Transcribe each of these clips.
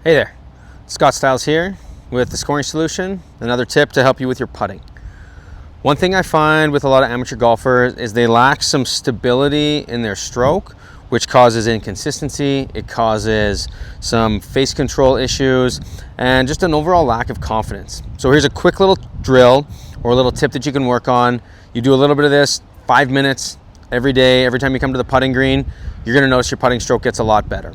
Hey there, Scott Stiles here with the Scoring Solution, another tip to help you with your putting. One thing I find with a lot of amateur golfers is they lack some stability in their stroke, which causes inconsistency, it causes some face control issues, and just an overall lack of confidence. So here's a quick little drill or a little tip that you can work on. You do a little bit of this, 5 minutes every day, every time you come to the putting green, you're gonna notice your putting stroke gets a lot better.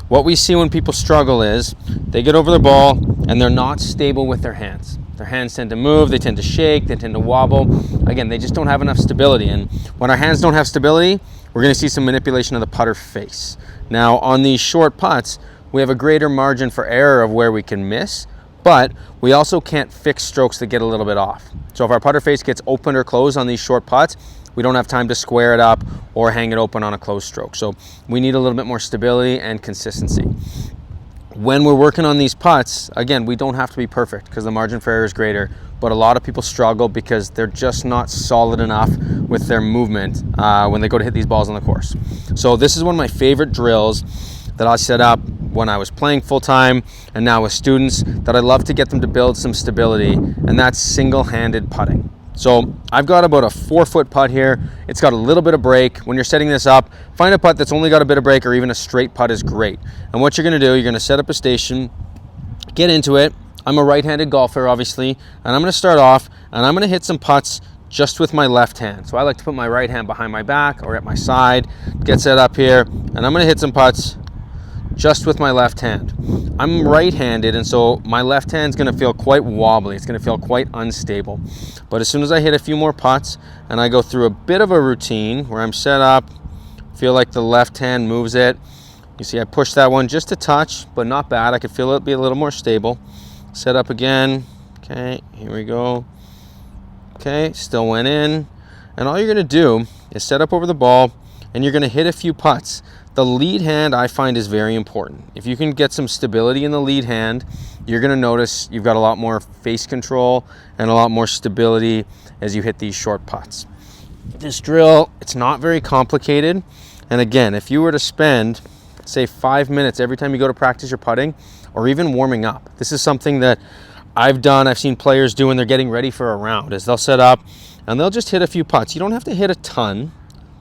What we see when people struggle is they get over the ball and they're not stable with their hands. Their hands tend to move, they tend to shake, they tend to wobble. Again, they just don't have enough stability. And when our hands don't have stability, we're going to see some manipulation of the putter face. Now, on these short putts, we have a greater margin for error of where we can miss, but we also can't fix strokes that get a little bit off. So if our putter face gets open or closed on these short putts, we don't have time to square it up or hang it open on a closed stroke. So we need a little bit more stability and consistency. When we're working on these putts, again, we don't have to be perfect because the margin for error is greater, but a lot of people struggle because they're just not solid enough with their movement when they go to hit these balls on the course. So this is one of my favorite drills that I set up when I was playing full-time and now with students that I love to get them to build some stability, and that's single-handed putting. So I've got about a 4-foot putt here. It's got a little bit of break. When you're setting this up, find a putt that's only got a bit of break, or even a straight putt is great. And what you're gonna do, you're gonna set up a station, get into it. I'm a right-handed golfer, obviously, and I'm gonna start off and I'm gonna hit some putts just with my left hand. So I like to put my right hand behind my back or at my side, get set up here, and I'm gonna hit some putts just with my left hand. I'm right-handed, and so my left hand's gonna feel quite wobbly. It's gonna feel quite unstable. But as soon as I hit a few more putts and I go through a bit of a routine where I'm set up, feel like the left hand moves it. You see I push that one just a touch, but not bad. I could feel it be a little more stable. Set up again. Okay, here we go. Okay, still went in. And all you're gonna do is set up over the ball and you're gonna hit a few putts. The lead hand I find is very important. If you can get some stability in the lead hand, you're gonna notice you've got a lot more face control and a lot more stability as you hit these short putts. This drill, it's not very complicated. And again, if you were to spend, say 5 minutes every time you go to practice your putting, or even warming up, this is something that I've done, I've seen players do when they're getting ready for a round, is they'll set up and they'll just hit a few putts. You don't have to hit a ton,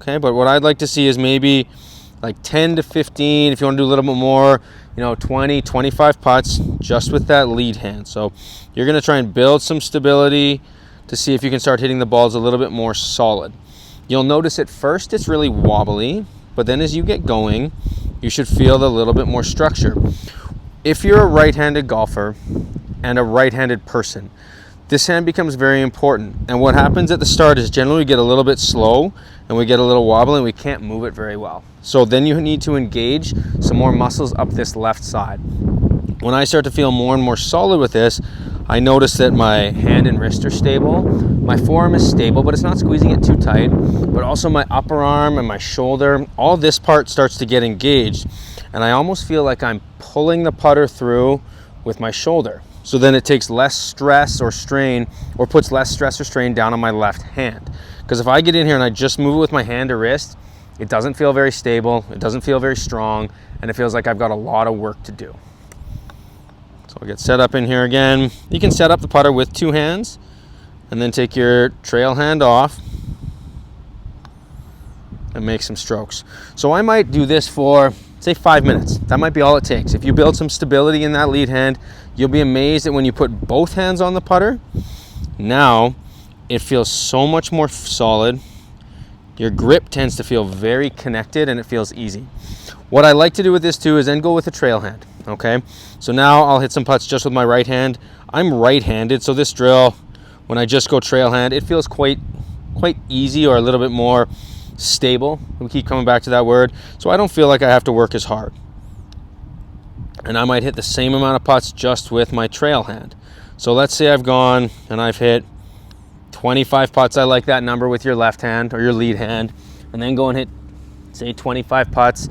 okay? But what I'd like to see is maybe like 10 to 15, if you want to do a little bit more, 20, 25 putts just with that lead hand. So you're going to try and build some stability to see if you can start hitting the balls a little bit more solid. You'll notice at first it's really wobbly, but then as you get going, you should feel a little bit more structure. If you're a right-handed golfer and a right-handed person, this hand becomes very important. And what happens at the start is generally we get a little bit slow and we get a little wobbly and we can't move it very well. So then you need to engage some more muscles up this left side. When I start to feel more and more solid with this, I notice that my hand and wrist are stable. My forearm is stable, but it's not squeezing it too tight. But also my upper arm and my shoulder, all this part starts to get engaged. And I almost feel like I'm pulling the putter through with my shoulder. So then it takes less stress or strain, or puts less stress or strain down on my left hand. Because if I get in here and I just move it with my hand or wrist, it doesn't feel very stable, it doesn't feel very strong, and it feels like I've got a lot of work to do. So I'll get set up in here again. You can set up the putter with 2 hands, and then take your trail hand off and make some strokes. So I might do this for, say, 5 minutes. That might be all it takes. If you build some stability in that lead hand, you'll be amazed that when you put both hands on the putter, now it feels so much more solid. Your grip tends to feel very connected and it feels easy. What I like to do with this too is then go with a trail hand, okay? So now I'll hit some putts just with my right hand. I'm right-handed, so this drill, when I just go trail hand, it feels quite easy, or a little bit more stable. We keep coming back to that word. So I don't feel like I have to work as hard. And I might hit the same amount of putts just with my trail hand. So let's say I've gone and I've hit 25 putts. I like that number with your left hand or your lead hand. And then go and hit, say, 25 putts.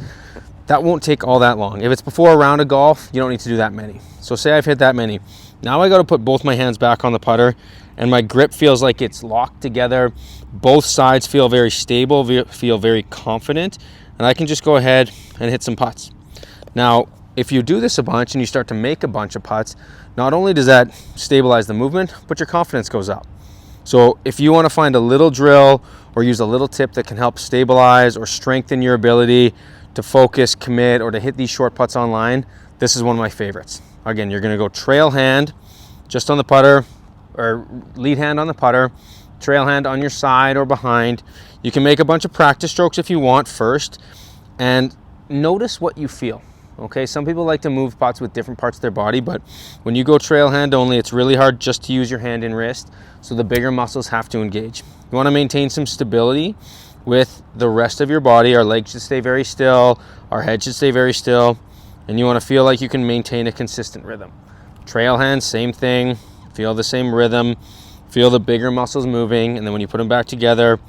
That won't take all that long. If it's before a round of golf, you don't need to do that many. So say I've hit that many. Now I got to put both my hands back on the putter, and my grip feels like it's locked together. Both sides feel very stable, feel very confident, and I can just go ahead and hit some putts. Now, If you do this a bunch and you start to make a bunch of putts, not only does that stabilize the movement, but your confidence goes up. So if you want to find a little drill or use a little tip that can help stabilize or strengthen your ability to focus, commit, or to hit these short putts online, this is one of my favorites. Again, you're going to go trail hand just on the putter, or lead hand on the putter, trail hand on your side or behind. You can make a bunch of practice strokes if you want first, and notice what you feel. Okay, some people like to move putts with different parts of their body, but when you go trail hand only, it's really hard just to use your hand and wrist, so the bigger muscles have to engage. You want to maintain some stability with the rest of your body. Our legs should stay very still, our head should stay very still, and you want to feel like you can maintain a consistent rhythm. Trail hand, same thing, feel the same rhythm, feel the bigger muscles moving, and then when you put them back together,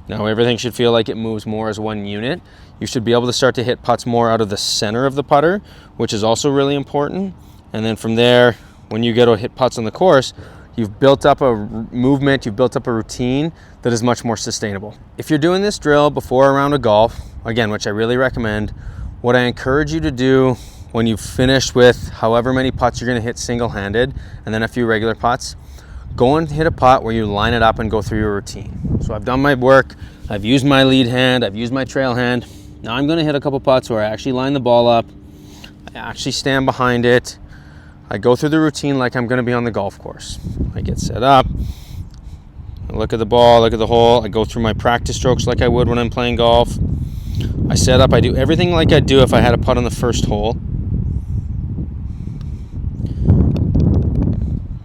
now everything should feel like it moves more as one unit. You should be able to start to hit putts more out of the center of the putter, which is also really important. And then from there, when you get to hit putts on the course, you've built up a movement, you've built up a routine that is much more sustainable. If you're doing this drill before a round of golf, again, which I really recommend, what I encourage you to do when you've finished with however many putts you're going to hit single-handed and then a few regular putts, go and hit a putt where you line it up and go through your routine. So I've done my work, I've used my lead hand, I've used my trail hand. Now I'm going to hit a couple putts where I actually line the ball up, I actually stand behind it, I go through the routine like I'm going to be on the golf course. I get set up, I look at the ball, look at the hole, I go through my practice strokes like I would when I'm playing golf. I set up, I do everything like I'd do if I had a putt on the first hole,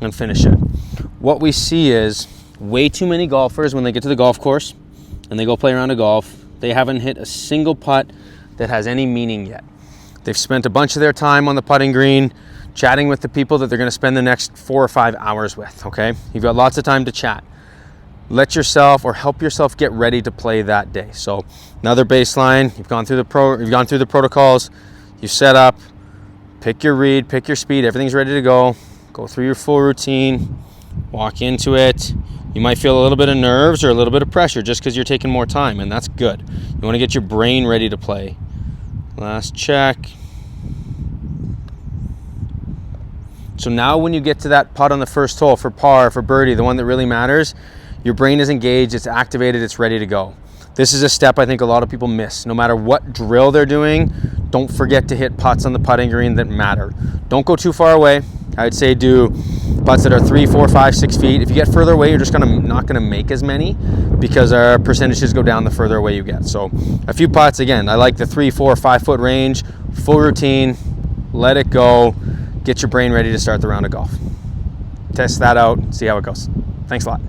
and finish it. What we see is way too many golfers, when they get to the golf course and they go play around a golf, they haven't hit a single putt that has any meaning yet. They've spent a bunch of their time on the putting green chatting with the people that they're going to spend the next 4 or 5 hours with, okay? You've got lots of time to chat. Let yourself or help yourself get ready to play that day. So another baseline, you've gone through the protocols, you set up, pick your read, pick your speed, everything's ready to go. Go through your full routine, walk into it. You might feel a little bit of nerves or a little bit of pressure just because you're taking more time, and that's good. You want to get your brain ready to play. Last check. So now when you get to that putt on the first hole for par, for birdie, the one that really matters, your brain is engaged, it's activated, it's ready to go. This is a step I think a lot of people miss. No matter what drill they're doing, don't forget to hit putts on the putting green that matter. Don't go too far away. I would say do putts that are 3, 4, 5, 6 feet. If you get further away, you're just not gonna make as many because our percentages go down the further away you get. So a few putts, again, I like the 3, 4, 5 foot range, full routine, let it go, get your brain ready to start the round of golf. Test that out, see how it goes. Thanks a lot.